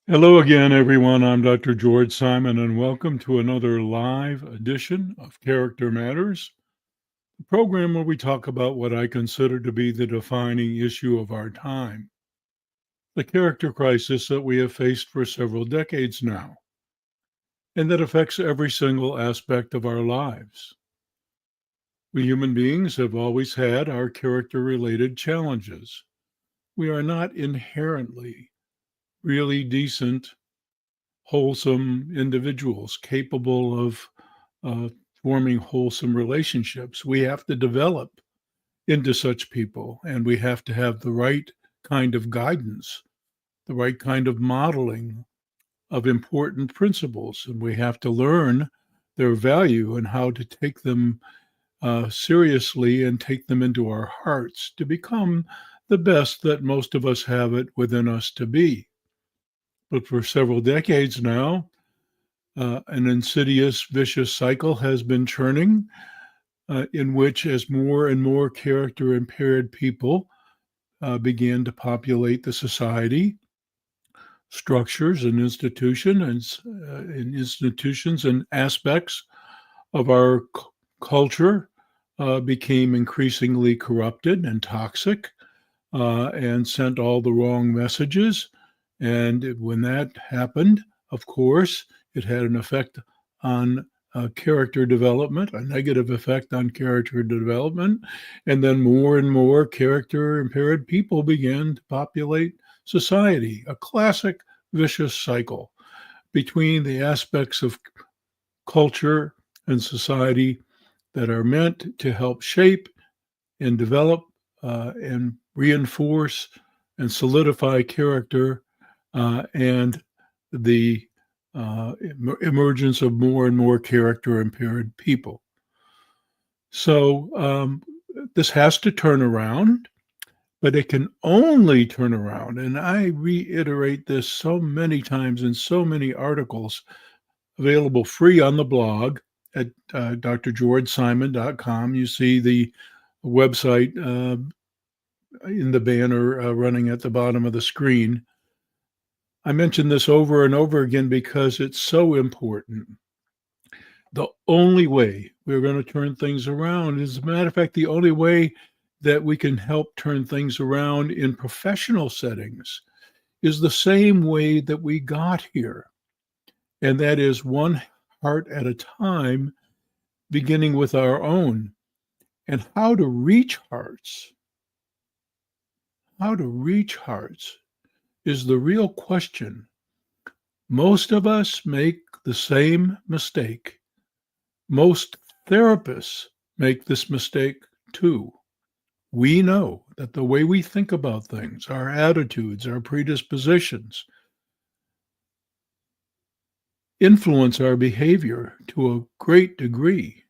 Hello again, everyone. I'm Dr. George Simon, and welcome to another live edition of Character Matters, the program where we talk about what I consider to be the defining issue of our time, the character crisis that we have faced for several decades now, and that affects every single aspect of our lives. We human beings have always had our character related challenges. We are not inherently really decent, wholesome individuals capable of uh, forming wholesome relationships. We have to develop into such people, and we have to have the right kind of guidance, the right kind of modeling of important principles, and we have to learn their value and how to take them seriously and take them into our hearts to become the best that most of us have it within us to be. But for several decades now, an insidious, vicious cycle has been churning, in which, as more and more character impaired people began to populate the society, structures and institutions and aspects of our culture became increasingly corrupted and toxic, and sent all the wrong messages. And when that happened, of course, it had an effect on character development, a negative effect on character development. And then more and more character impaired people began to populate society, a classic vicious cycle between the aspects of culture and society that are meant to help shape and develop and reinforce and solidify character, and the emergence of more and more character impaired people. So this has to turn around, but it can only turn around. And I reiterate this so many times in so many articles available free on the blog at drgeorgesimon.com. You see the website in the banner running at the bottom of the screen. I mention this over and over again because it's so important. The only way we're going to turn things around, as a matter of fact, the only way that we can help turn things around in professional settings is the same way that we got here. And that is one heart at a time, beginning with our own. And how to reach hearts, is the real question. Most of us make the same mistake. Most therapists make this mistake too. We know that the way we think about things, our attitudes, our predispositions, influence our behavior to a great degree.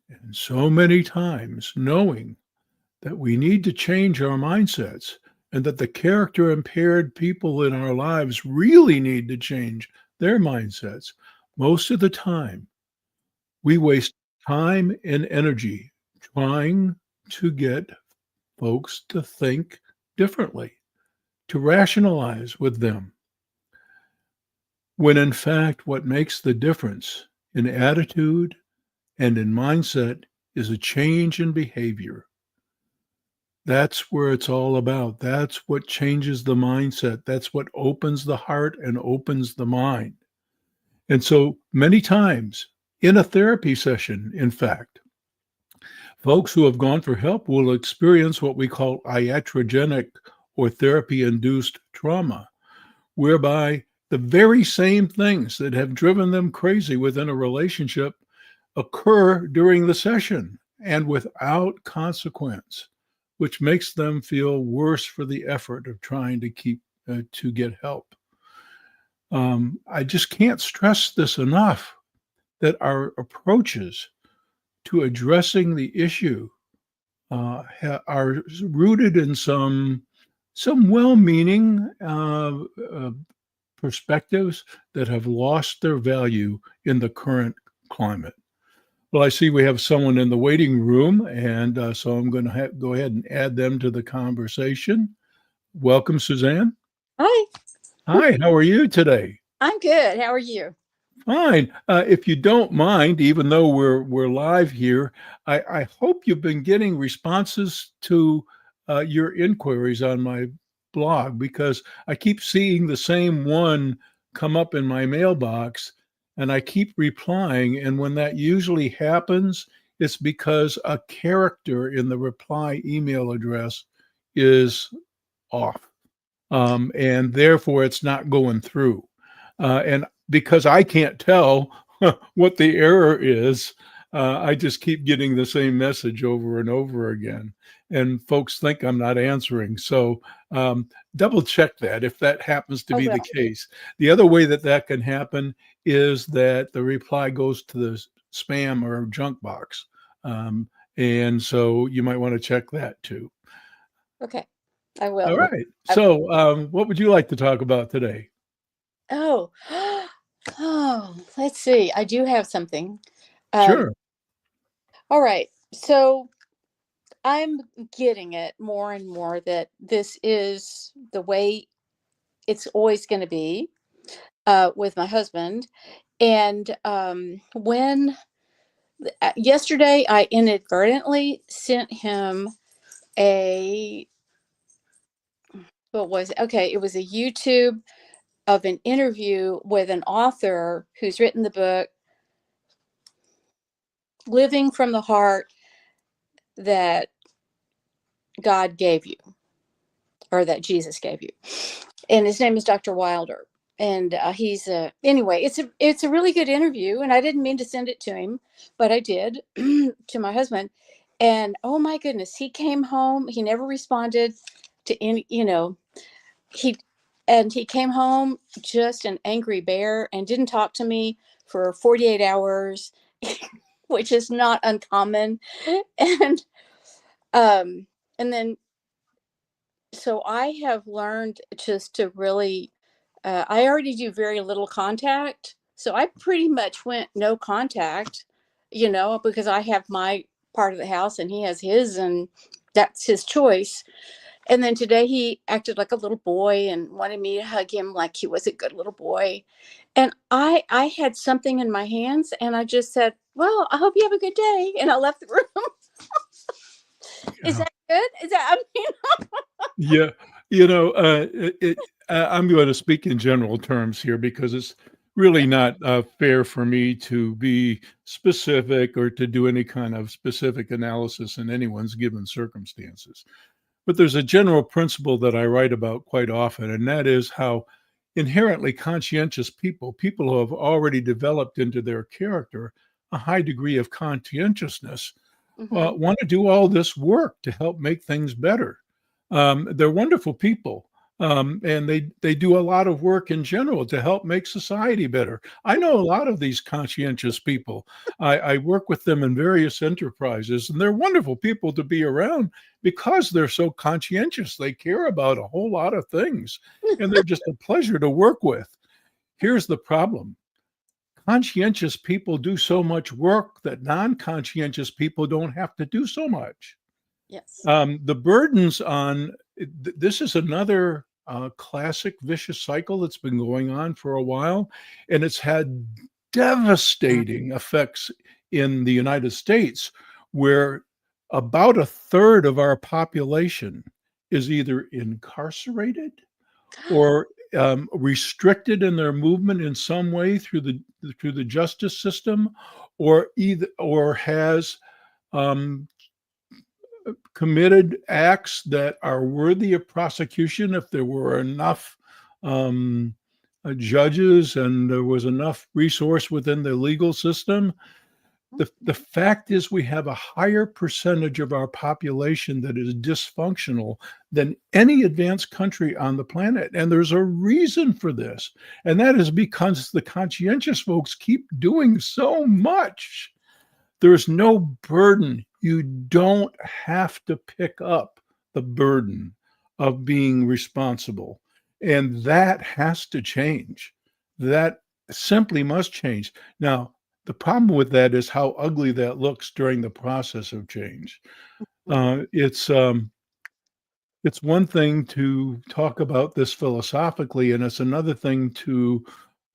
And so many times, knowing that we need to change our mindsets and that the character impaired people in our lives really need to change their mindsets, most of the time, we waste time and energy trying to get folks to think differently, to rationalize with them, when in fact, what makes the difference in attitude and in mindset is a change in behavior. That's where it's all about. That's what changes the mindset. That's what opens the heart and opens the mind. And so many times in a therapy session, in fact, folks who have gone for help will experience what we call iatrogenic or therapy-induced trauma, whereby the very same things that have driven them crazy within a relationship occur during the session and without consequence, which makes them feel worse for the effort of trying to get help. I just can't stress this enough, that our approaches to addressing the issue are rooted in some well-meaning perspectives that have lost their value in the current climate. Well, I see we have someone in the waiting room, and so I'm going to go ahead and add them to the conversation. Welcome, Suzanne. Hi. Hi, how are you today? I'm good. How are you? Fine. If you don't mind, even though we're live here, I hope you've been getting responses to your inquiries on my blog because I keep seeing the same one come up in my mailbox, and I keep replying. And when that usually happens, it's because a character in the reply email address is off. And therefore it's not going through. And because I can't tell what the error is, I just keep getting the same message over and over again. And folks think I'm not answering. So double check that if that happens to Oh, be the well. case. The other way that that can happen is that the reply goes to the spam or junk box. Um, and so you might want to check that too. Okay. I will. All right. I, So, what would you like to talk about today? oh, oh, let's see. I do have something. Um, Sure. all right. So I'm getting it more and more that this is the way it's always going to be with my husband. And when yesterday I inadvertently sent him a, what was it? Okay, it was a YouTube of an interview with an author who's written the book Living from the Heart That God Gave You, or that Jesus gave you. And his name is Dr. Wilder. And he's a anyway. It's a really good interview, and I didn't mean to send it to him, but I did to my husband. And oh my goodness, he came home. He never responded to any. He he came home just an angry bear and didn't talk to me for 48 hours, which is not uncommon. And um and then so I have learned just to really I already do very little contact. So I pretty much went no contact, because I have my part of the house and he has his, and that's his choice. And then today he acted like a little boy and wanted me to hug him like he was a good little boy. And I had something in my hands and I just said, "Well, I hope you have a good day." And I left the room. Is Yeah. that good? Is that, I mean, Yeah. I'm going to speak in general terms here because it's really not fair for me to be specific or to do any kind of specific analysis in anyone's given circumstances. But there's a general principle that I write about quite often, and that is how inherently conscientious people who have already developed into their character a high degree of conscientiousness, mhm. want to do all this work to help make things better. They're wonderful people. And they do a lot of work in general to help make society better. I know a lot of these conscientious people. I work with them in various enterprises, and they're wonderful people to be around because they're so conscientious. They care about a whole lot of things, and they're just a pleasure to work with. Here's the problem: conscientious people do so much work that non conscientious people don't have to do so much. Yes. The burdens on this is another classic vicious cycle that's been going on for a while, and it's had devastating effects in the United States, where about a third of our population is either incarcerated or restricted in their movement in some way through the justice system, or has um, committed acts that are worthy of prosecution if there were enough um, judges and there was enough resource within the legal system. The fact is, we have a higher percentage of our population that is dysfunctional than any advanced country on the planet. And there's a reason for this. And that is because the conscientious folks keep doing so much. There's no burden. You don't have to pick up the burden of being responsible. And that has to change. That simply must change. Now, the problem with that is how ugly that looks during the process of change. Mhm. It's It's one thing to talk about this philosophically, and it's another thing to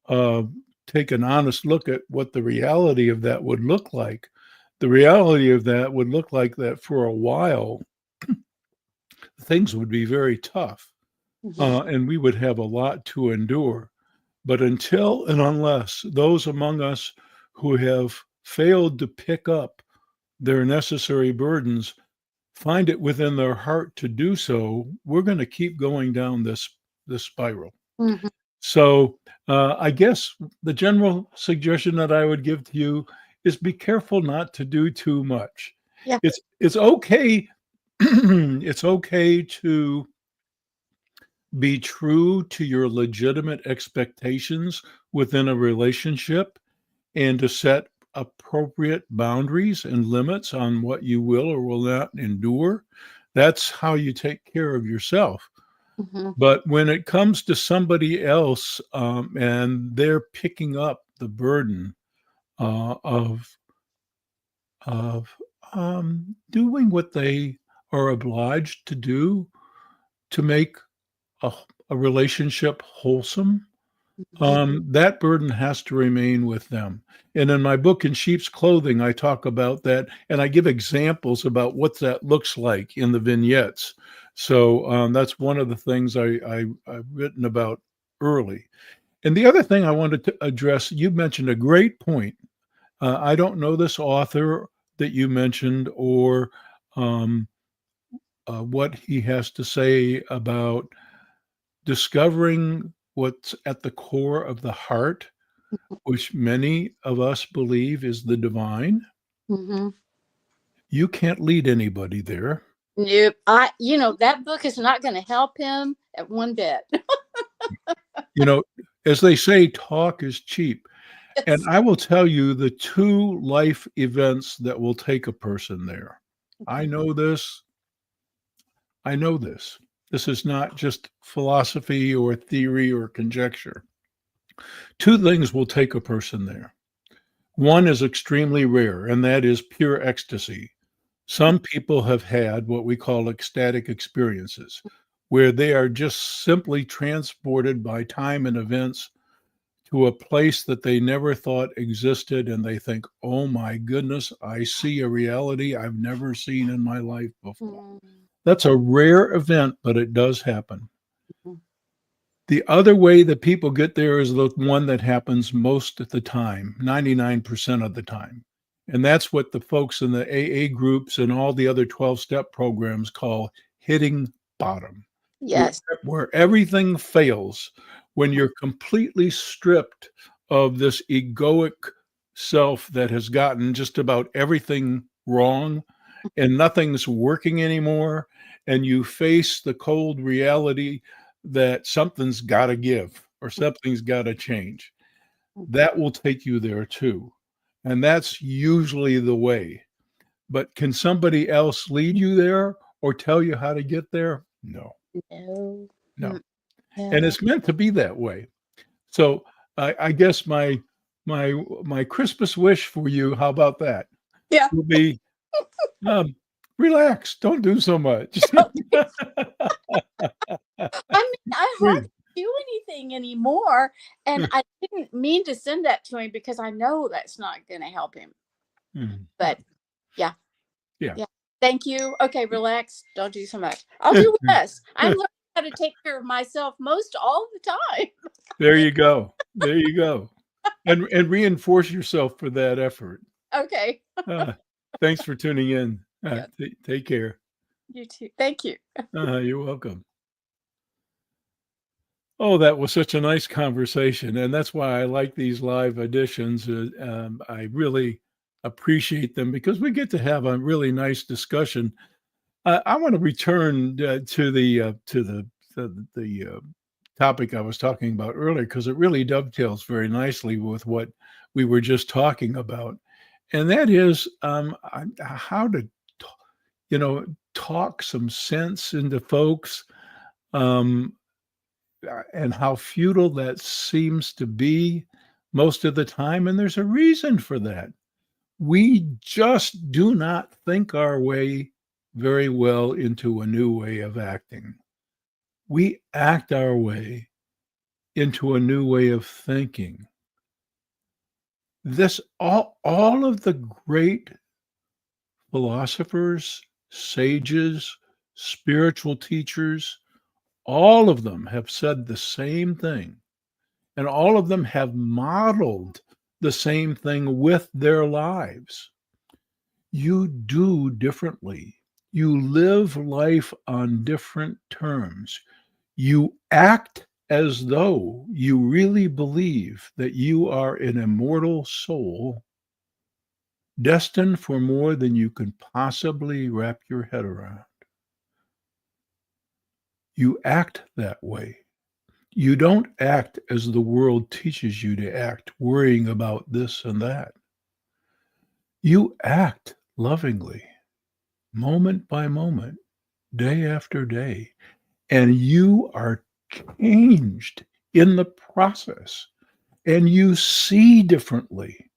uh, take an honest look at what the reality of that would look like. The reality of that would look like that for a while, things would be very tough, Mhm. and we would have a lot to endure. But until and unless those among us who have failed to pick up their necessary burdens find it within their heart to do so, we're going to keep going down this spiral. Mhm. So I guess the general suggestion that I would give to you is be careful not to do too much. Yeah. It's okay. It's okay to be true to your legitimate expectations within a relationship and to set appropriate boundaries and limits on what you will or will not endure. That's how you take care of yourself. Mhm. But when it comes to somebody else and they're picking up the burden uh, of of doing what they are obliged to do to make a, a relationship wholesome, Mhm. that burden has to remain with them. And in my book, In Sheep's Clothing, I talk about that and I give examples about what that looks like in the vignettes. So that's one of the things I've written about early. And the other thing I wanted to address, you mentioned a great point. I don't know this author that you mentioned or um, what he has to say about discovering what's at the core of the heart, which many of us believe is the divine. Mhm. You can't lead anybody there. Nope. That book is not going to help him at one bit. You know, as they say, talk is cheap. And Yes. I will tell you the two life events that will take a person there. I Mhm. know this. I know this. This is not just philosophy or theory or conjecture. Two things will take a person there. One is extremely rare, and that is pure ecstasy. Some people have had what we call ecstatic experiences, where they are just simply transported by time and events to a place that they never thought existed. And they think, oh my goodness, I see a reality I've never seen in my life before. Mhm. That's a rare event, but it does happen. Mhm. The other way that people get there is the one that happens most of the time, 99% of the time. And that's what the folks in the AA groups and all the other 12-step programs call hitting bottom, where, Yes. where everything fails, when you're completely stripped of this egoic self that has gotten just about everything wrong and nothing's working anymore, and you face the cold reality that something's got to give or something's got to change. That will take you there too. And that's usually the way. But can somebody else lead you there or tell you how to get there? No, No. no. Mm, And no. it's meant to be that way. So I guess my Christmas wish for you, how about that? Yeah. Will be um, relax, don't do so much. I mean, I hardly do anything anymore, and I didn't mean to send that to him because I know that's not going to help him. Mhm. But yeah, Yeah. yeah. Thank you. Okay, relax. Don't do so much. I'll do less. I'm learning how to take care of myself most all the time. There you go. There you go. And reinforce yourself for that effort. Okay. Uh, thanks for tuning in. Yeah. Take care. You too. Thank you. You're welcome. Oh, that was such a nice conversation, and that's why I like these live editions. I really appreciate them because we get to have a really nice discussion. I want to return to the topic I was talking about earlier because it really dovetails very nicely with what we were just talking about, and that is how to, you know, talk some sense into folks, um, and how futile that seems to be most of the time. And there's a reason for that. We just do not think our way very well into a new way of acting. We act our way into a new way of thinking. This all of the great philosophers, sages, spiritual teachers, all of them have said the same thing, and all of them have modeled the same thing with their lives. You do differently. You live life on different terms. You act as though you really believe that you are an immortal soul destined for more than you can possibly wrap your head around. You act that way. You don't act as the world teaches you to act, worrying about this and that. You act lovingly, moment by moment, day after day, and you are changed in the process, and you see differently,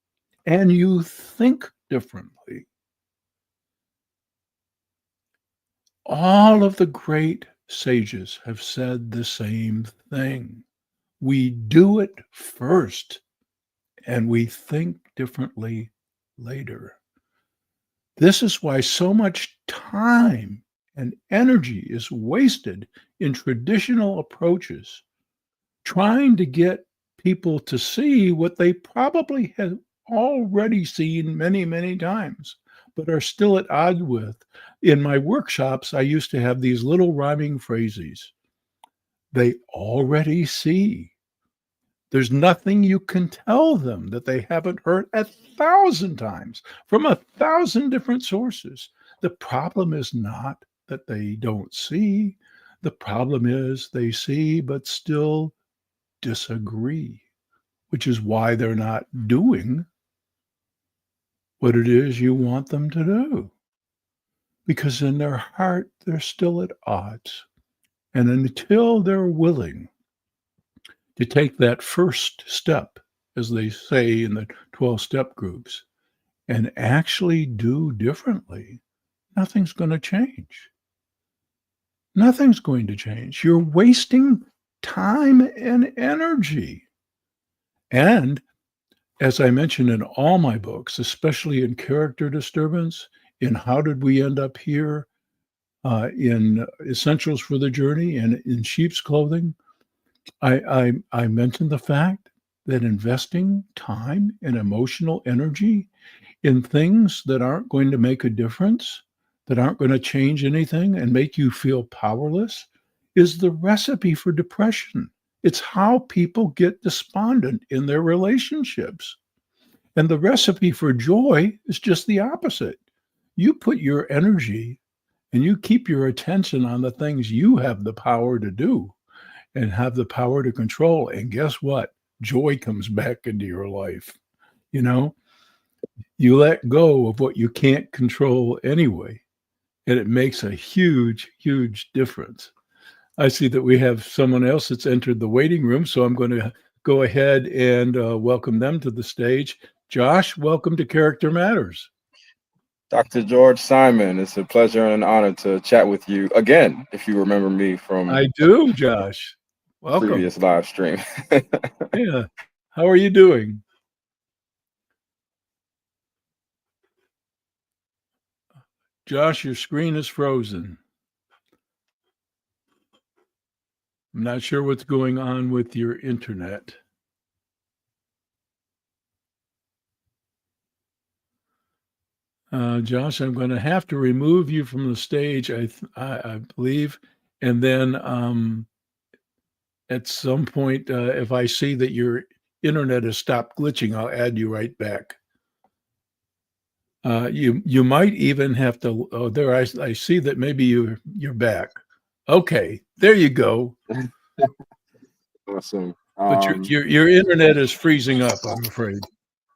and you think differently. All of the great sages have said the same thing. We do it first and we think differently later. This is why so much time and energy is wasted in traditional approaches, trying to get people to see what they probably have already seen many, many times, but are still at odds with. In my workshops, I used to have these little rhyming phrases. They already see. There's nothing you can tell them that they haven't heard 1,000 times from 1,000 different sources. The problem is not that they don't see. The problem is they see but still disagree, which is why they're not doing what it is you want them to do. Because in their heart, they're still at odds. And until they're willing to take that first step, as they say in the 12 step groups, and actually do differently, nothing's going to change. Nothing's going to change. You're wasting time and energy. And as I mentioned in all my books, especially in Character Disturbance, in How Did We End Up Here, in Essentials for the Journey, and in Sheep's Clothing, I mentioned the fact that investing time and emotional energy in things that aren't going to make a difference, that aren't going to change anything and make you feel powerless, is the recipe for depression. It's how people get despondent in their relationships. And the recipe for joy is just the opposite. You put your energy and you keep your attention on the things you have the power to do and have the power to control. And guess what? Joy comes back into your life. You know, you let go of what you can't control anyway, and it makes a huge, huge difference. I see that we have someone else that's entered the waiting room, so I'm going to go ahead and welcome them to the stage. Josh, welcome to Character Matters. Dr. George Simon, it's a pleasure and an honor to chat with you again, if you remember me from I do, Josh. Welcome. previous live stream. Yeah. How are you doing? Josh, your screen is frozen. I'm not sure what's going on with your internet. Josh, I'm going to have to remove you from the stage, I believe, and then at some point, if I see that your internet has stopped glitching, I'll add you right back. You might even have to. Oh, there I see that maybe you're back. Okay, there you go. Awesome. But your internet is freezing up, I'm afraid.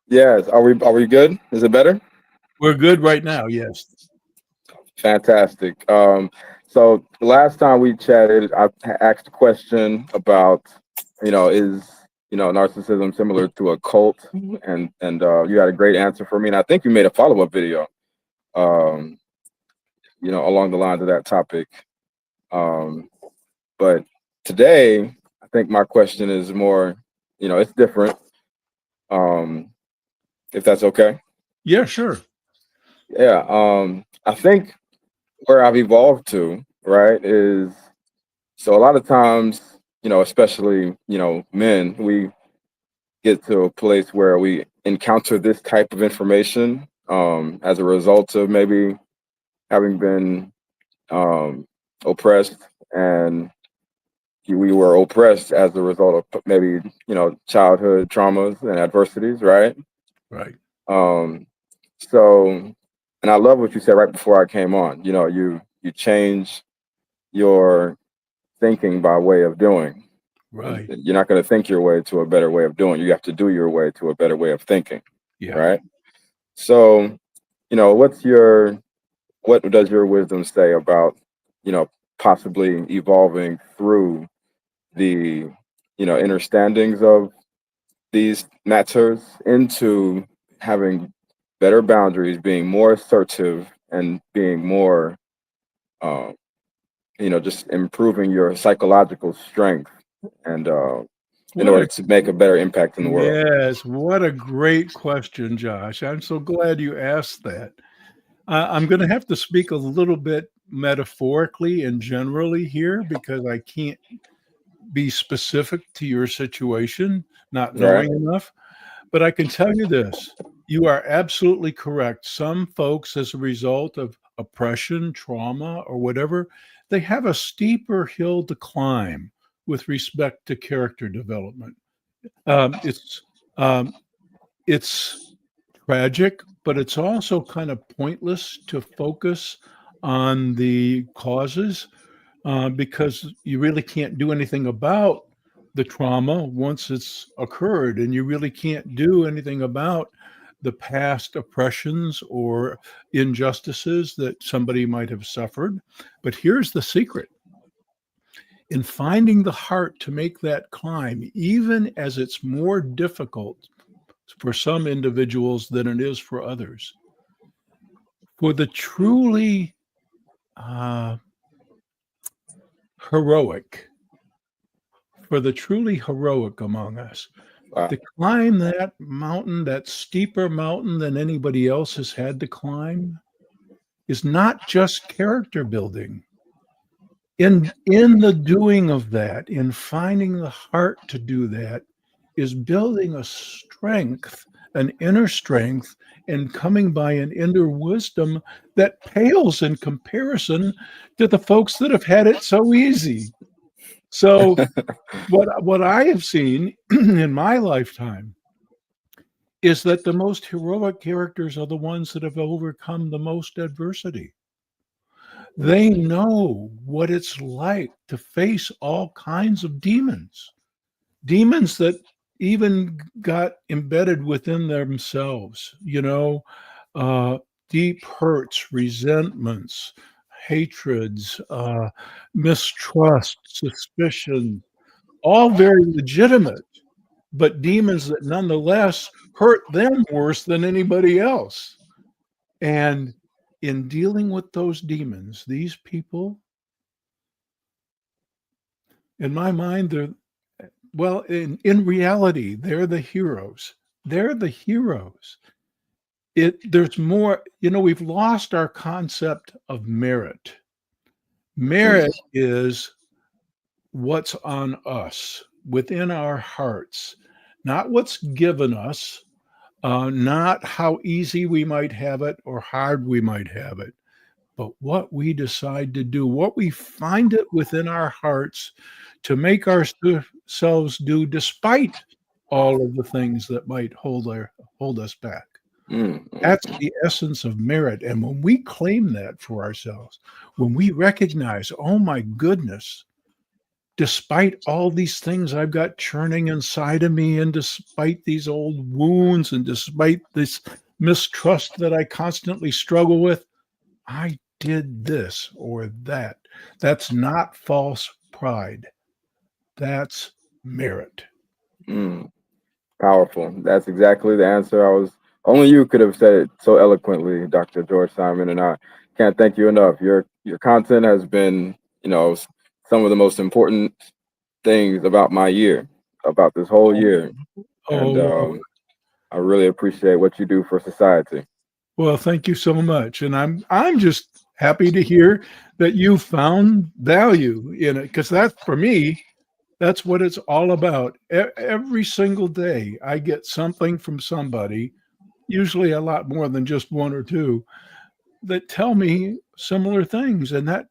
Yes. Are we good? Is it better? We're good right now. Yes. Fantastic. So the last time we chatted, I asked a question about, is narcissism similar to a cult, and you had a great answer for me, and I think you made a follow-up video along the lines of that topic. But today, I think my question is more, it's different. If that's okay. Yeah, sure. Yeah. I think where I've evolved to, right, is so a lot of times, especially, men, we get to a place where we encounter this type of information as a result of maybe having been oppressed, and we were oppressed as a result of maybe childhood traumas and adversities, right? Right. Um, so, and I love what you said right before I came on. You change your thinking by way of doing. Right. You're not going to think your way to a better way of doing. You have to do your way to a better way of thinking. Yeah. Right. So, what does your wisdom say about, possibly evolving through the, understandings of these matters into having better boundaries, being more assertive, and being more, uh, just improving your psychological strength and in What order a to make a better impact in the world. Yes, what a great question, Josh. I'm so glad you asked that. I'm going to have to speak a little bit metaphorically and generally here because I can't be specific to your situation, not Right. knowing enough. But I can tell you this, you are absolutely correct. Some folks, as a result of oppression, trauma, or whatever, they have a steeper hill to climb with respect to character development. Um, it's um, it's tragic, but it's also kind of pointless to focus on the causes because you really can't do anything about the trauma once it's occurred, and you really can't do anything about the past oppressions or injustices that somebody might have suffered. But here's the secret: in finding the heart to make that climb, even as it's more difficult for some individuals than it is for others, for the truly uh, heroic, for the truly heroic among us, Wow. to climb that mountain, that steeper mountain than anybody else has had to climb, is not just character building. In the doing of that, in finding the heart to do that, is building a strength, an inner strength, and coming by an inner wisdom that pales in comparison to the folks that have had it so easy. So what I have seen in my lifetime is that the most heroic characters are the ones that have overcome the most adversity. They know what it's like to face all kinds of demons, demons that even got embedded within themselves, uh, deep hurts, resentments, hatreds, mistrust, suspicion, all very legitimate, but demons that nonetheless hurt them worse than anybody else. And in dealing with those demons, these people, in my mind, in reality, they're the heroes. They're the heroes. There's more, we've lost our concept of merit. Merit is what's on us within our hearts, not what's given us, not how easy we might have it or hard we might have it, but what we decide to do, what we find it within our hearts to make ourselves do despite all of the things that might hold us back. That's the essence of merit. And when we claim that for ourselves, when we recognize, oh my goodness, despite all these things I've got churning inside of me, and despite these old wounds, and despite this mistrust that I constantly struggle with, I did this or that. That's not false pride. That's merit. Powerful. That's exactly the answer. Only you could have said it so eloquently, Dr. George Simon, and I can't thank you enough. Your content has been, some of the most important things about my year, about this whole year. And Oh, I really appreciate what you do for society. well, thank you so much. And I'm just happy to hear that you found value in it, because that's, for me, that's what it's all about. Every single day I get something from somebody, usually a lot more than just one or two, that tell me similar things. And that,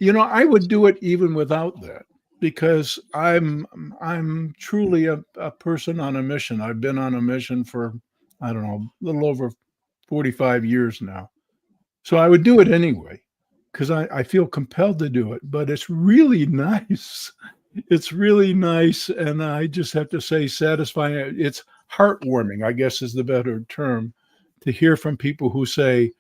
I would do it even without that, because I'm truly a person on a mission. I've been on a mission for, I don't know, a little over 45 years now. So I would do it anyway, because I feel compelled to do it. But it's really nice. It's really nice. And I just have to say, satisfying. It's heartwarming, I guess is the better term, to hear from people who say,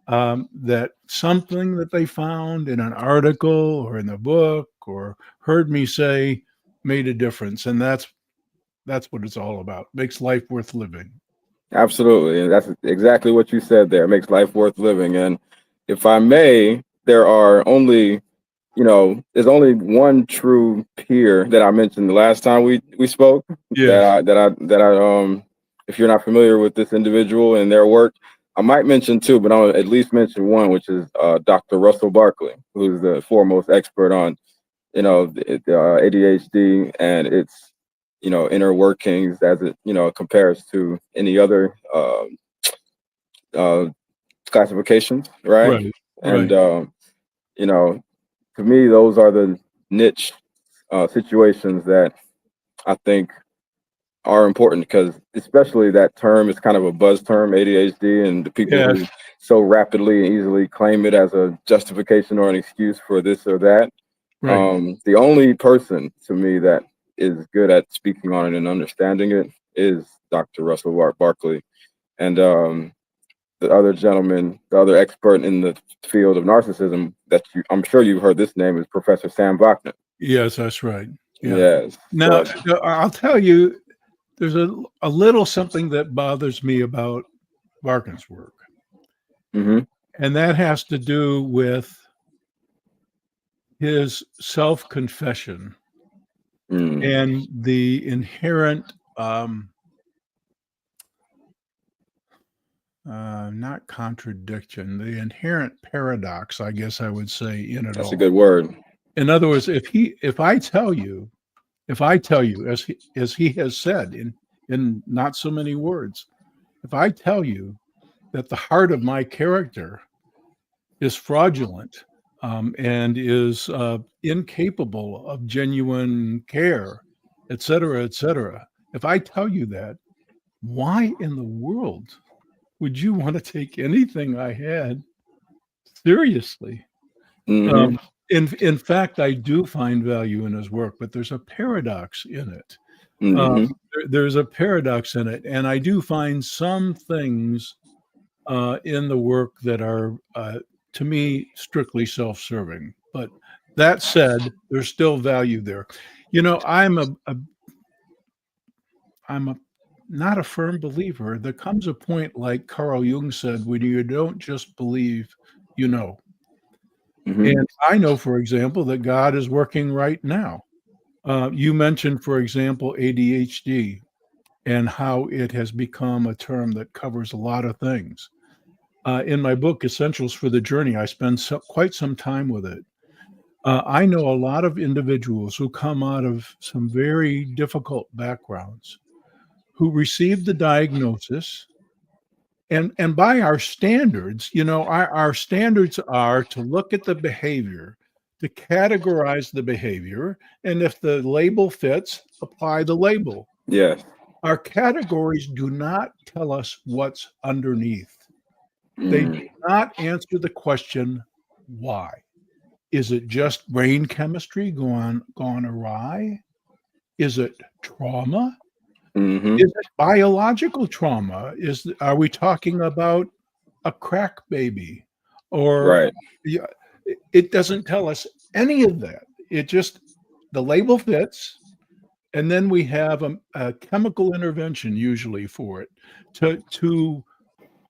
that something that they found in an article or in a book or heard me say made a difference. And that's what it's all about. Makes life worth living. Absolutely. And that's exactly what you said there. It makes life worth living. And if I may, there's only one true peer that I mentioned the last time we spoke. Yes. If you're not familiar with this individual and their work, I might mention two, but I'll at least mention one, which is Dr. Russell Barkley, who's the foremost expert on, the ADHD and its, inner workings as it, compares to any other uh, classifications, right? Right. And, Right. to me, those are the niche situations that I think are important, because especially that term is kind of a buzz term, ADHD, and the people Yes. who so rapidly and easily claim it as a justification or an excuse for this or that. Right. The only person to me that is good at speaking on it and understanding it is Dr. Russell Barkley. And the other gentleman, the other expert in the field of narcissism I'm sure you've heard this name, is Professor Sam Bachman. Yes, that's right. Yeah. Yes. Now, I'll tell you, there's a little something that bothers me about Barkin's work, Mm-hmm. and that has to do with his self-confession Mm. and the inherent, not contradiction, the inherent paradox, I guess I would say, in it That's a all. good word. In other words, if I tell you, as he has said in not so many words, if I tell you that the heart of my character is fraudulent, and is incapable of genuine care, et cetera, et cetera. If I tell you that, why in the world would you want to take anything I had seriously? Mm-hmm. Um, in fact, I do find value in his work, but there's a paradox in it. Mm-hmm. There's a paradox in it, and I do find some things in the work that are, to me, strictly self-serving. But that said, there's still value there. I'm a not a firm believer. There comes a point, like Carl Jung said, when you don't just believe, you know. Mm-hmm. And I know, for example, that God is working right now. You mentioned, for example, ADHD and how it has become a term that covers a lot of things. In my book, Essentials for the Journey, I spend quite some time with it. I know a lot of individuals who come out of some very difficult backgrounds who received the diagnosis. And by our standards, our standards are to look at the behavior, to categorize the behavior, and if the label fits, apply the label. Yes. Our categories do not tell us what's underneath. They do Mm. not answer the question, why? Is it just brain chemistry gone awry? Is it trauma? Mm-hmm. Is it biological trauma? Are we talking about a crack baby? Or Right. yeah, it doesn't tell us any of that. It just, the label fits, and then we have a chemical intervention usually for it to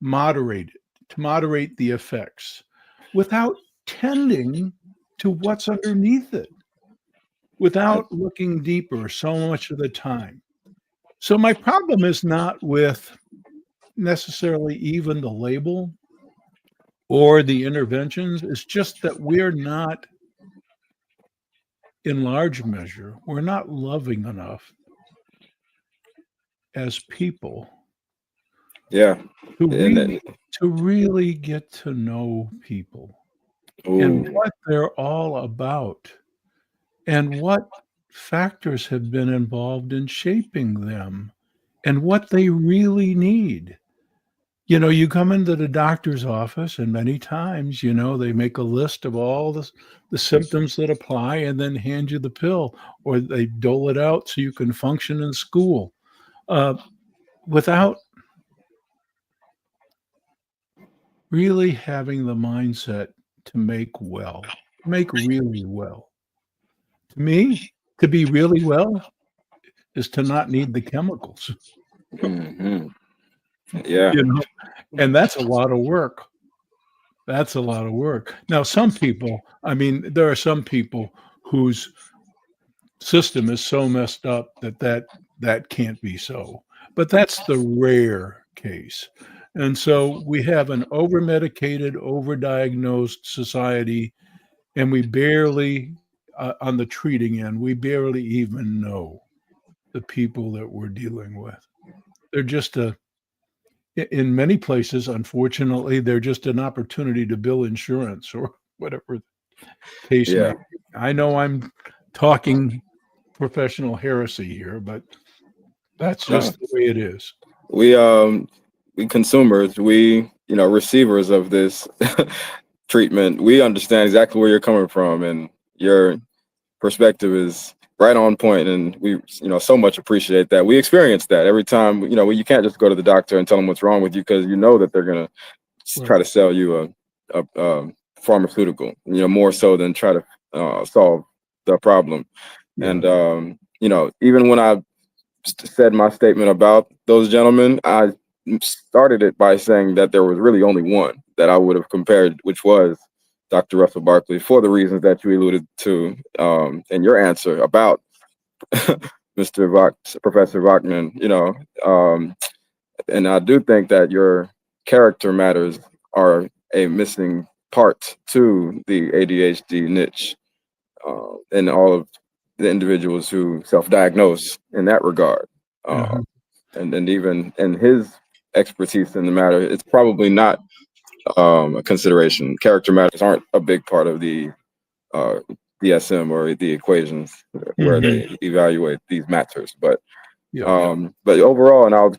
moderate it, to moderate the effects without tending to what's underneath it, without looking deeper so much of the time. So my problem is not with necessarily even the label or the interventions. It's just that we're not, in large measure, we're not loving enough as people Yeah. to And really get to know people and ooh, what they're all about and what factors have been involved in shaping them and what they really need. You know, you come into the doctor's office, and many times, you know, they make a list of all the symptoms that apply and then hand you the pill, or they dole it out so you can function in school without really having the mindset to make really well. To me, to be really well is to not need the chemicals, mhm. Yeah. you know, and that's a lot of work. That's a lot of work. Now, some people, I mean, there are some people whose system is so messed up that can't be so. But that's the rare case. And so we have an over-medicated, over-diagnosed society, and we barely, on the treating end, we barely even know the people that we're dealing with. They're just in many places, unfortunately, they're just an opportunity to bill insurance or whatever the case may Yeah. be. I know I'm talking professional heresy here, but that's No. just the way it is. We consumers, we, receivers of this treatment, we understand exactly where you're coming from, and your perspective is right on point, and we, so much appreciate that. We experience that every time. You can't just go to the doctor and tell them what's wrong with you, because you know that they're gonna try Right. to sell you a pharmaceutical, more so than try to solve the problem. Yeah. And even when I said my statement about those gentlemen, I started it by saying that there was really only one that I would have compared, which was Dr. Russell Barkley, for the reasons that you alluded to in your answer about Professor Bachman. And I do think that your character matters are a missing part to the ADHD niche, and all of the individuals who self-diagnose in that regard. Uh-huh. And even in his expertise in the matter, it's probably not a consideration. Character matters aren't a big part of the DSM or the equations where Mhm. they evaluate these matters. But Yeah. overall, and I'll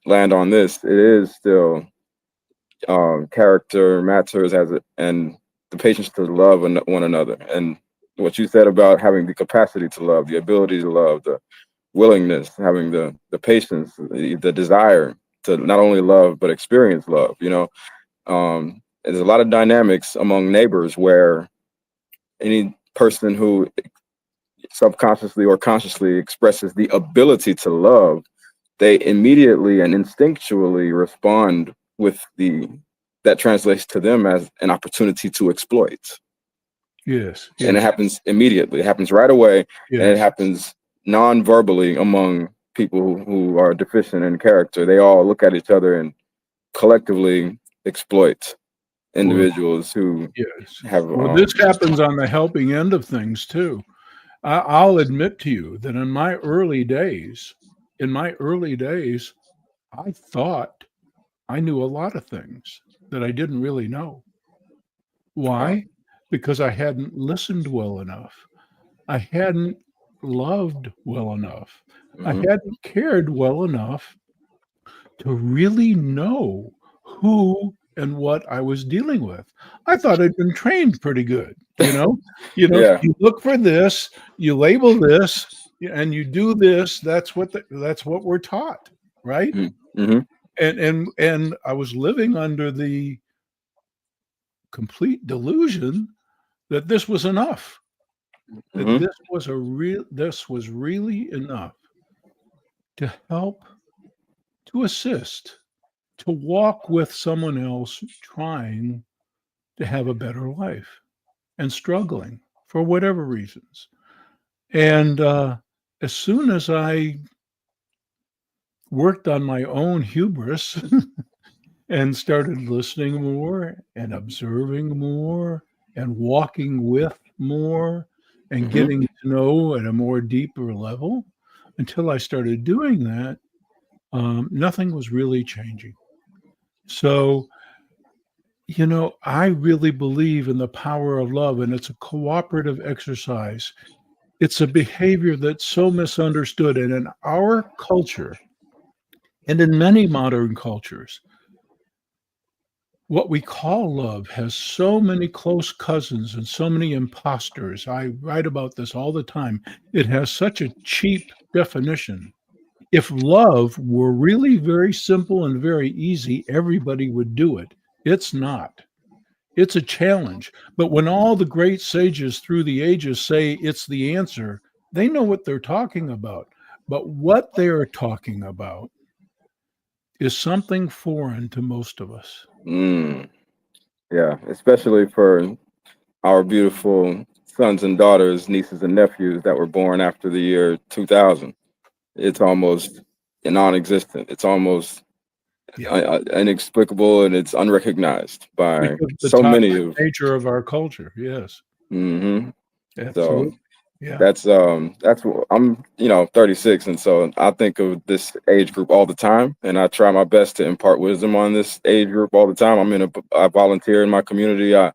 land on this, it is still character matters and the patience to love one another. And what you said about having the capacity to love, the ability to love, the willingness, having the patience, the desire to not only love but experience love. There's a lot of dynamics among neighbors where any person who subconsciously or consciously expresses the ability to love, they immediately and instinctually respond with that translates to them as an opportunity to exploit. Yes. And it Yes. happens immediately. It happens right away, and it Yes. happens non-verbally among people who are deficient in character. They all look at each other and collectively exploit Well, individuals who yes. have Well, this happens on the helping end of things too. I'll admit to you that in my early days, I thought I knew a lot of things that I didn't really know. Why? Because I hadn't listened well enough. I hadn't loved well enough. I mhm. hadn't cared well enough to really know who and what I was dealing with. I thought I'd been trained pretty good, you know? Yeah. You look for this, you label this, and you do this. That's what we're taught, right? Mm-hmm. And I was living under the complete delusion that this was enough. That Mm-hmm. this was really enough to help, to assist, to walk with someone else trying to have a better life and struggling for whatever reasons. And as soon as I worked on my own hubris and started listening more and observing more and walking with more and Hmm. getting to know at a more deeper level, until I started doing that, nothing was really changing. So, I really believe in the power of love, and it's a cooperative exercise. It's a behavior that's so misunderstood. And in our culture, and in many modern cultures, what we call love has so many close cousins and so many imposters. I write about this all the time. It has such a cheap definition. If love were really very simple and very easy, everybody would do it. It's not. It's a challenge. But when all the great sages through the ages say it's the answer, they know what they're talking about. But what they're talking about is something foreign to most of us. Mm, yeah, especially for our beautiful sons and daughters, nieces and nephews that were born after the year 2000. It's almost non-existent. It's almost Yeah. inexplicable, and it's unrecognized by Because the so toxic many of. nature of our culture. Yes, Hmm. So absolutely. Yeah. that's what I'm, 36, and so I think of this age group all the time, and I try my best to impart wisdom on this age group all the time. I volunteer in my community. I,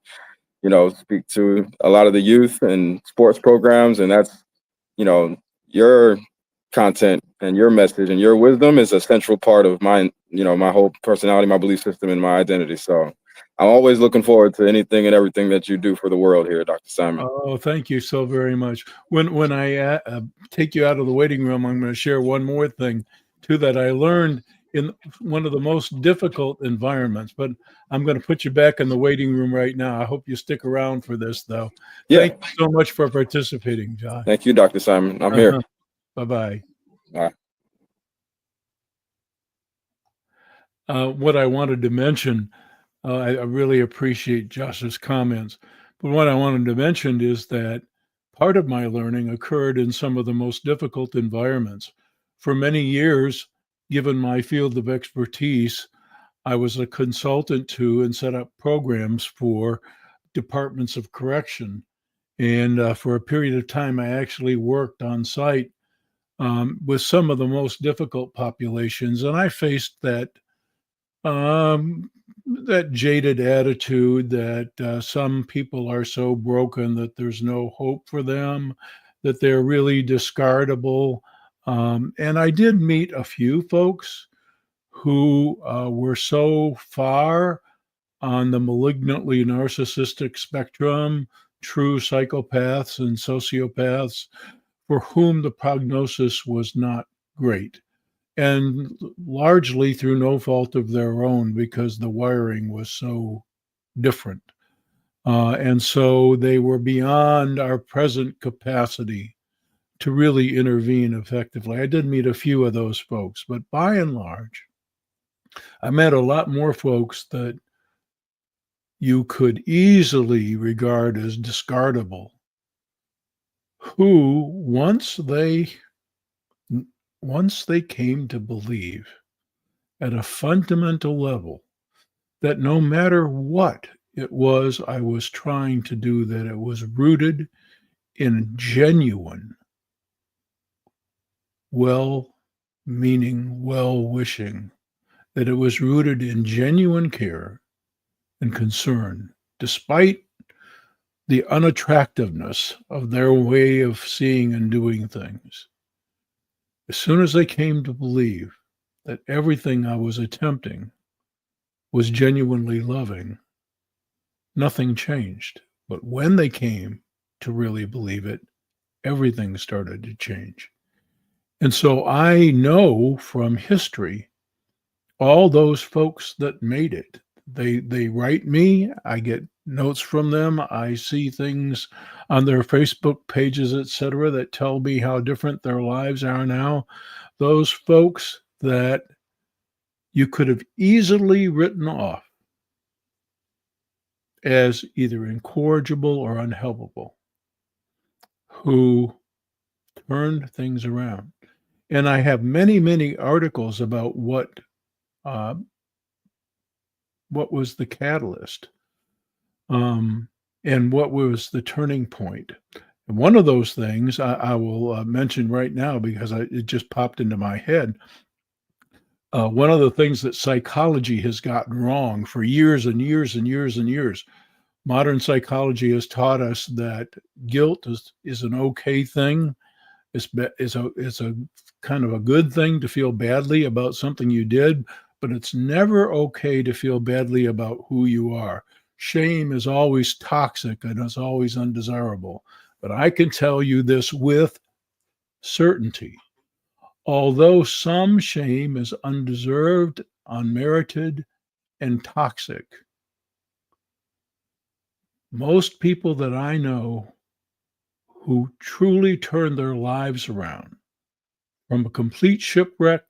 speak to a lot of the youth and sports programs, and that's, your content and your message and your wisdom is a central part of my whole personality, my belief system, and my identity. So I'm always looking forward to anything and everything that you do for the world here, Dr. Simon. Oh, thank you so very much. When I take you out of the waiting room, I'm going to share one more thing too that I learned in one of the most difficult environments. But I'm going to put you back in the waiting room right now. I hope you stick around for this, though. Yeah. Thank you so much for participating, John. Thank you, Dr. Simon. I'm here. Bye-bye. Bye. What I wanted to mention, I really appreciate Josh's comments, but what I wanted to mention is that part of my learning occurred in some of the most difficult environments. For many years, given my field of expertise, I was a consultant to and set up programs for departments of correction. And for a period of time, I actually worked on site with some of the most difficult populations. And I faced um, that jaded attitude that some people are so broken that there's no hope for them, that they're really discardable. And I did meet a few folks who were so far on the malignantly narcissistic spectrum, true psychopaths and sociopaths, for whom the prognosis was not great, and largely through no fault of their own because the wiring was so different. And so they were beyond our present capacity to really intervene effectively. I did meet a few of those folks, but by and large, I met a lot more folks that you could easily regard as discardable, who once they came to believe at a fundamental level that no matter what it was I was trying to do, that it was rooted in genuine, well meaning, well wishing, that it was rooted in genuine care and concern, despite the unattractiveness of their way of seeing and doing things. As soon as they came to believe that everything I was attempting was genuinely loving, nothing changed. But when they came to really believe it, everything started to change. And so I know from history all those folks that made it. They write me, I get notes from them, I see things on their Facebook pages, etc., that tell me how different their lives are now. Those folks that you could have easily written off as either incorrigible or unhelpable, who turned things around. And I have many, many articles about what was the catalyst, and what was the turning point. And one of those things I will mention right now because it just popped into my head. One of the things that psychology has gotten wrong for years and years and years and years, modern psychology has taught us that guilt is an okay thing. It's a kind of a good thing to feel badly about something you did, but it's never okay to feel badly about who you are. Shame is always toxic and it's always undesirable. But I can tell you this with certainty. Although some shame is undeserved, unmerited, and toxic, most people that I know who truly turned their lives around from a complete shipwreck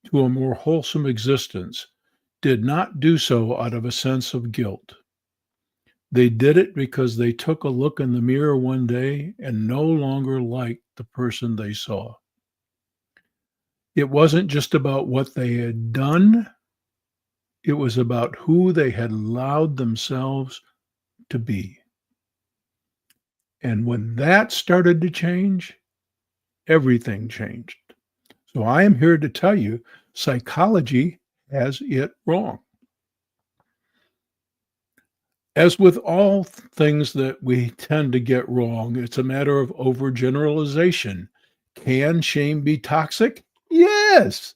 to a more wholesome existence did not do so out of a sense of guilt. They did it because they took a look in the mirror one day and no longer liked the person they saw. It wasn't just about what they had done, it was about who they had allowed themselves to be. And when that started to change, everything changed. So I am here to tell you, psychology has it wrong. As with all things that we tend to get wrong, it's a matter of overgeneralization. Can shame be toxic? Yes.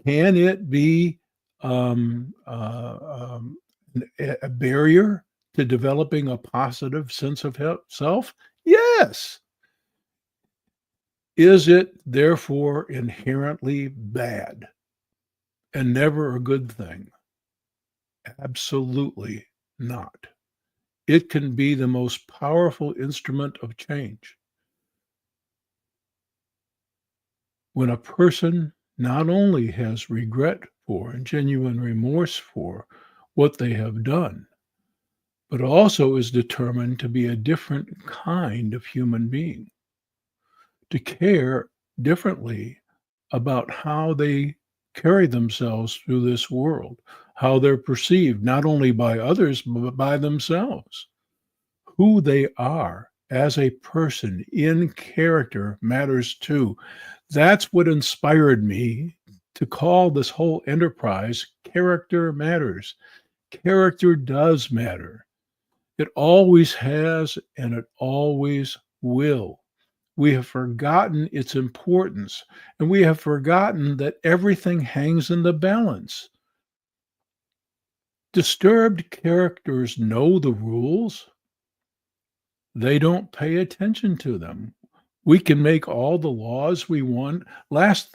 Can it be a barrier to developing a positive sense of self? Yes. Is it therefore inherently bad and never a good thing? Absolutely not. It can be the most powerful instrument of change. When a person not only has regret for and genuine remorse for what they have done, but also is determined to be a different kind of human being, to care differently about how they carry themselves through this world, how they're perceived not only by others, but by themselves. Who they are as a person in character matters too. That's what inspired me to call this whole enterprise Character Matters. Character does matter. It always has and it always will. We have forgotten its importance, and we have forgotten that everything hangs in the balance. Disturbed characters know the rules. They don't pay attention to them. We can make all the laws we want. Last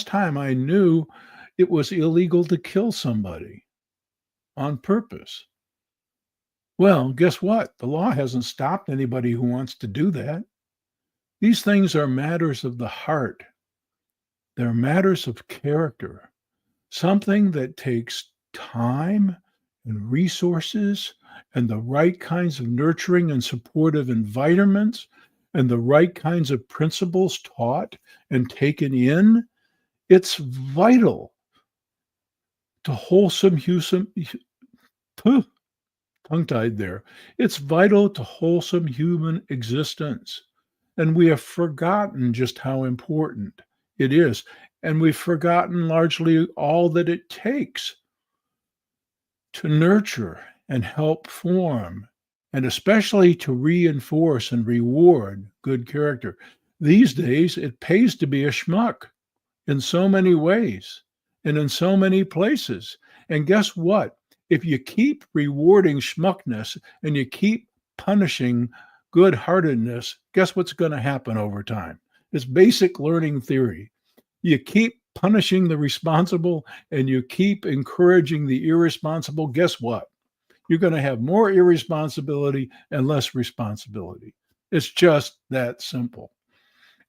time I knew it was illegal to kill somebody on purpose. Well, guess what? The law hasn't stopped anybody who wants to do that. These things are matters of the heart. They're matters of character, something that takes time and resources and the right kinds of nurturing and supportive environments and the right kinds of principles taught and taken in. It's vital to wholesome tongue-tied there. It's vital to wholesome human existence. And we have forgotten just how important it is. And we've forgotten largely all that it takes to nurture and help form, and especially to reinforce and reward good character. These days, it pays to be a schmuck in so many ways and in so many places. And guess what? If you keep rewarding schmuckness and you keep punishing good-heartedness, guess what's going to happen over time? It's basic learning theory. You keep punishing the responsible and you keep encouraging the irresponsible, guess what? You're going to have more irresponsibility and less responsibility. It's just that simple.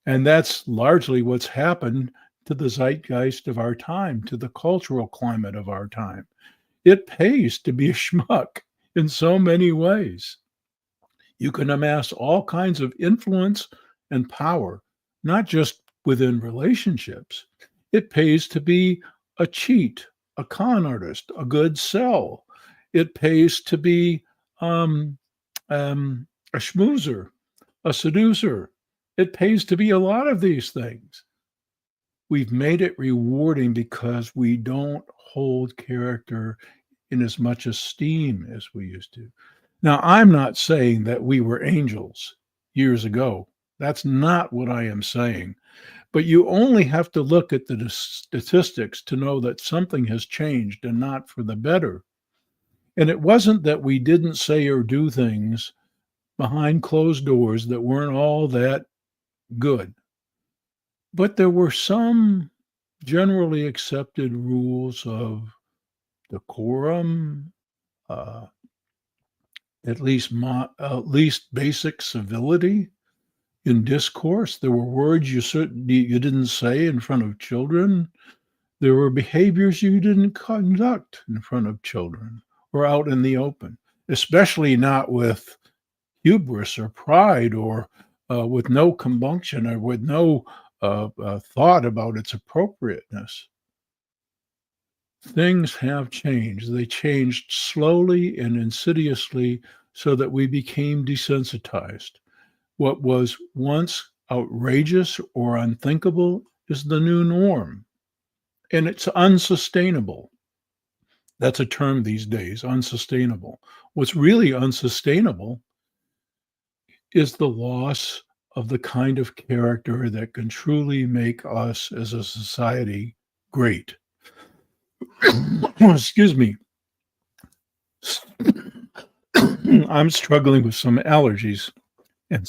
And that's largely what's happened to the zeitgeist of our time, to the cultural climate of our time. It pays to be a schmuck in so many ways. You can amass all kinds of influence and power, not just within relationships. It pays to be a cheat, a con artist, a good sell. It pays to be um, a schmoozer, a seducer. It pays to be a lot of these things. We've made it rewarding because we don't hold character in as much esteem as we used to. Now, I'm not saying that we were angels years ago. That's not what I am saying. But you only have to look at the statistics to know that something has changed and not for the better. And it wasn't that we didn't say or do things behind closed doors that weren't all that good. But there were some generally accepted rules of decorum, uh, at least basic civility in discourse. There were words you didn't say in front of children. There were behaviors you didn't conduct in front of children or out in the open, especially not with hubris or pride or with no compunction or with no thought about its appropriateness. Things have changed. They changed slowly and insidiously so that we became desensitized. What was once outrageous or unthinkable is the new norm, and it's unsustainable. That's a term these days, unsustainable. What's really unsustainable is the loss of the kind of character that can truly make us as a society great. Excuse me. I'm struggling with some allergies. And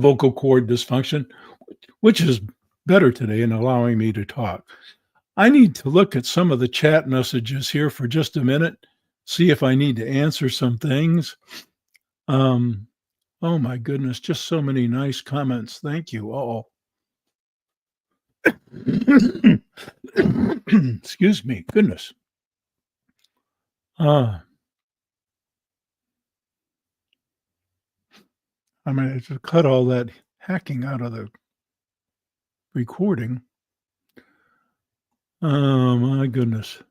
vocal cord dysfunction, which is better today in allowing me to talk. I need to look at some of the chat messages here for just a minute, see if I need to answer some things. Oh my goodness, just so many nice comments. Thank you all. Excuse me, goodness. I'm going to cut all that hacking out of the recording. Oh my goodness.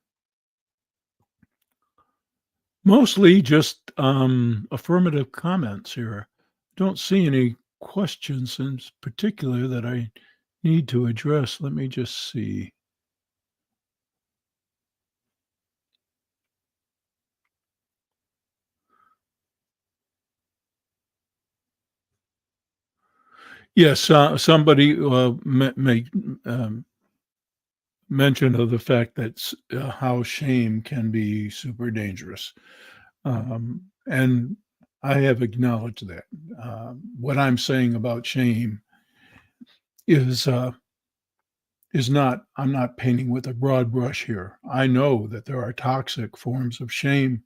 Mostly just affirmative comments here. Don't see any questions in particular that I need to address. Let me just see. Yes, somebody mention of the fact that how shame can be super dangerous. And I have acknowledged that. What I'm saying about shame is not, I'm not painting with a broad brush here. I know that there are toxic forms of shame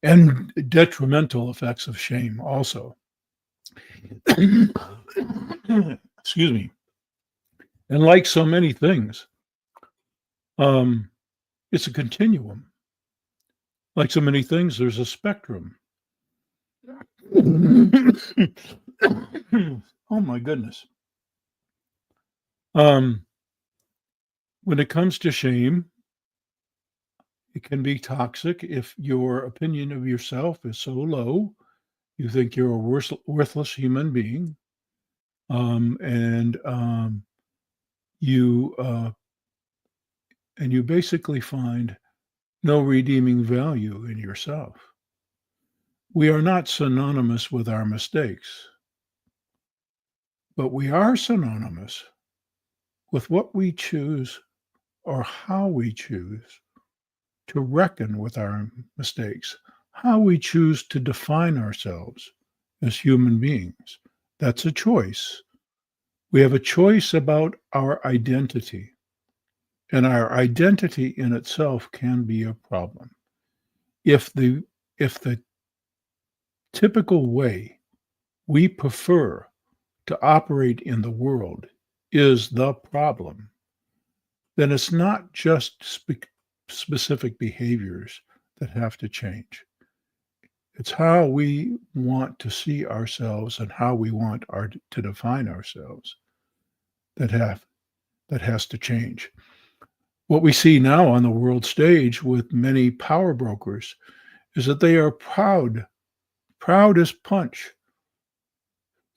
and detrimental effects of shame also. Excuse me. And like so many things, it's a continuum. Like so many things, there's a spectrum. Oh my goodness. When it comes to shame, it can be toxic if your opinion of yourself is so low, you think you're a worthless human being, and you basically find no redeeming value in yourself. We are not synonymous with our mistakes, but we are synonymous with what we choose or how we choose to reckon with our mistakes, how we choose to define ourselves as human beings. That's a choice. We have a choice about our identity, and our identity in itself can be a problem. If the typical way we prefer to operate in the world is the problem, then it's not just specific behaviors that have to change. It's how we want to see ourselves and how we want to define ourselves that has to change. What we see now on the world stage with many power brokers is that they are proud as punch,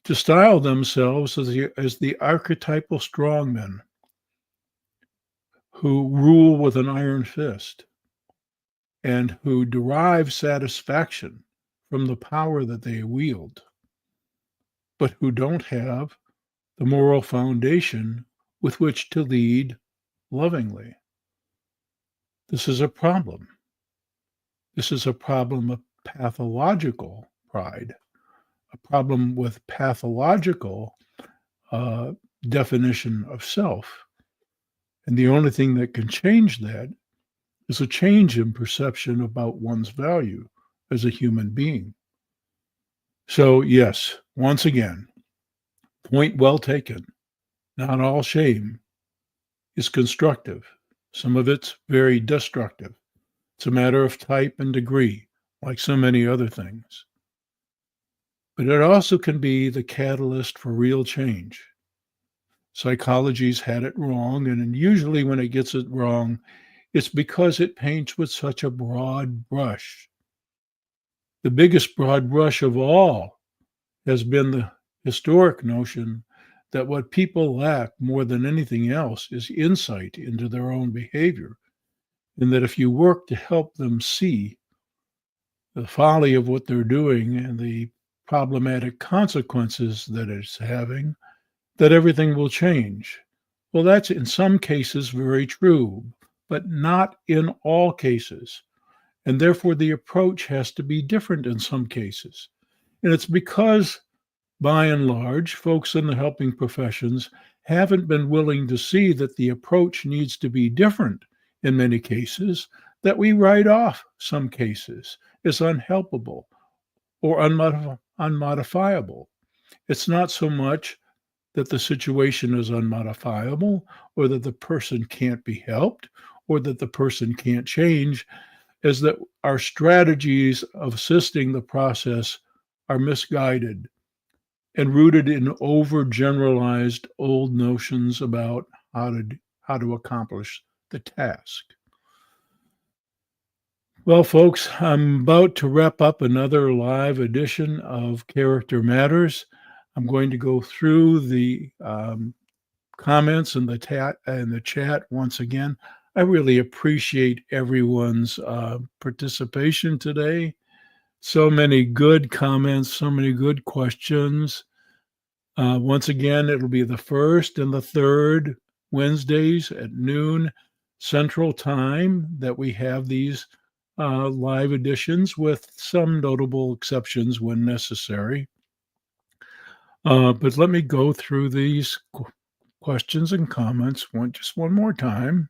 to style themselves as the archetypal strongmen who rule with an iron fist and who derive satisfaction from the power that they wield, but who don't have the moral foundation with which to lead lovingly. This is a problem. This is a problem of pathological pride, a problem with pathological definition of self. And the only thing that can change that is a change in perception about one's value as a human being. So, yes, once again, point well taken. Not all shame is constructive. Some of it's very destructive. It's a matter of type and degree, like so many other things. But it also can be the catalyst for real change. Psychology's had it wrong, and usually when it gets it wrong, it's because it paints with such a broad brush. The biggest broad brush of all has been the historic notion that what people lack more than anything else is insight into their own behavior, and that if you work to help them see the folly of what they're doing and the problematic consequences that it's having, that everything will change. Well, that's in some cases very true, but not in all cases. And therefore, the approach has to be different in some cases. And it's because, by and large, folks in the helping professions haven't been willing to see that the approach needs to be different in many cases, that we write off some cases as unhelpable or unmodifiable. It's not so much that the situation is unmodifiable or that the person can't be helped or that the person can't change, as that our strategies of assisting the process are misguided and rooted in overgeneralized old notions about how to accomplish the task. Well, folks, I'm about to wrap up another live edition of Character Matters. I'm going to go through the comments in the chat once again. I really appreciate everyone's participation today. So many good comments, so many good questions. Once again, it'll be the first and the third Wednesdays at noon Central Time that we have these live editions, with some notable exceptions when necessary. But let me go through these questions and comments just one more time.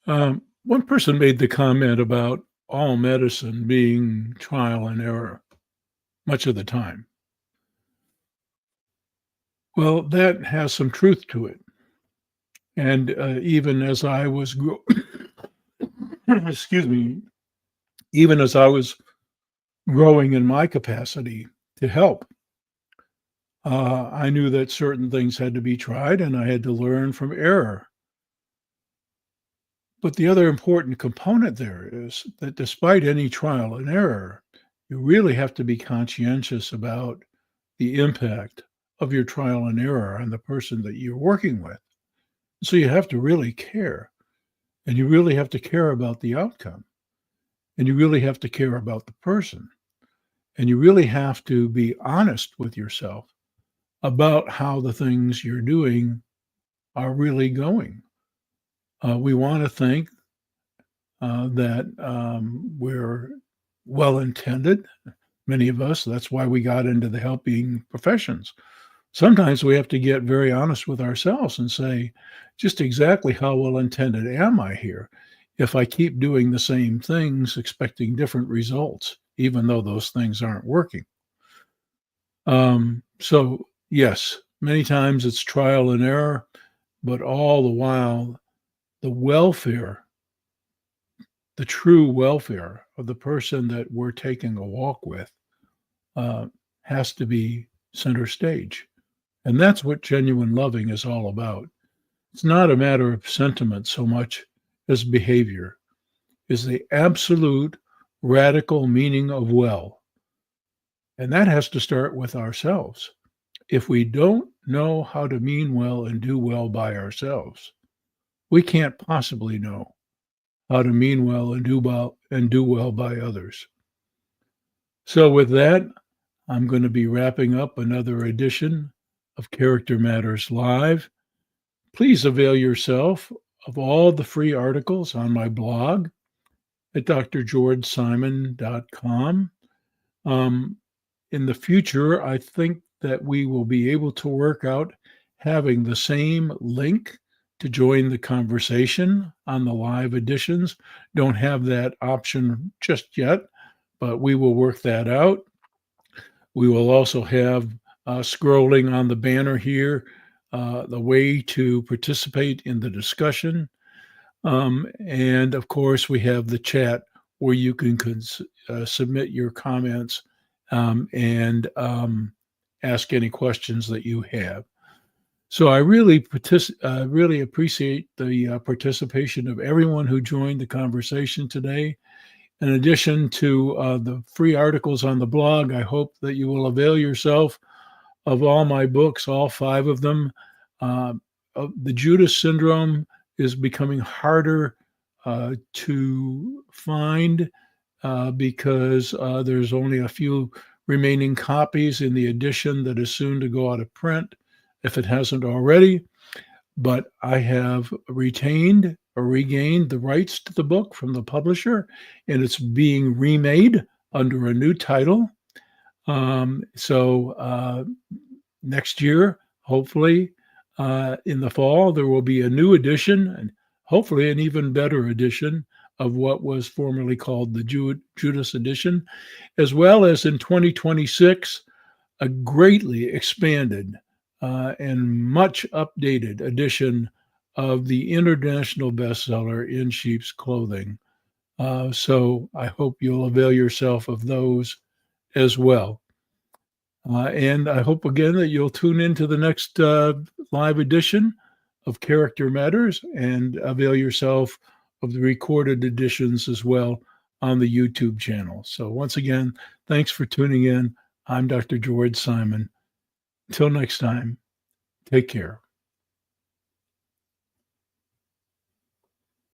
One person made the comment about all medicine being trial and error much of the time. Well, that has some truth to it. And even as I was, excuse me, even as I was growing in my capacity to help, I knew that certain things had to be tried and I had to learn from error. But the other important component there is that despite any trial and error, you really have to be conscientious about the impact of your trial and error on the person that you're working with. So you have to really care, and you really have to care about the outcome, and you really have to care about the person, and you really have to be honest with yourself about how the things you're doing are really going. We want to think that we're well intended. Many of us, that's why we got into the helping professions. Sometimes we have to get very honest with ourselves and say, just exactly how well intended am I here if I keep doing the same things expecting different results, even though those things aren't working? So, yes, many times it's trial and error, but all the while, the welfare, the true welfare of the person that we're taking a walk with uh, has to be center stage. And that's what genuine loving is all about. It's not a matter of sentiment so much as behavior, is the absolute radical meaning of well. And that has to start with ourselves. If we don't know how to mean well and do well by ourselves, we can't possibly know how to mean well and do well by others. So with that, I'm going to be wrapping up another edition of Character Matters Live. Please avail yourself of all the free articles on my blog at drgeorgesimon.com. In the future, I think that we will be able to work out having the same link to join the conversation on the live editions. Don't have that option just yet, but we will work that out. We will also have scrolling on the banner here the way to participate in the discussion. And of course, we have the chat where you can submit your comments and ask any questions that you have. So I really really appreciate the participation of everyone who joined the conversation today. In addition to the free articles on the blog, I hope that you will avail yourself of all my books, all 5 of them. The Judas Syndrome is becoming harder to find because there's only a few remaining copies in the edition that is soon to go out of print, if it hasn't already. But I have retained or regained the rights to the book from the publisher, and it's being remade under a new title. So next year, hopefully, in the fall, there will be a new edition and hopefully an even better edition of what was formerly called the Judas edition, as well as in 2026, a greatly expanded and much updated edition of the international bestseller In Sheep's Clothing. So I hope you'll avail yourself of those as well. And I hope again that you'll tune into the next live edition of Character Matters and avail yourself of the recorded editions as well on the YouTube channel. So once again, thanks for tuning in. I'm Dr. George Simon. Until next time, take care.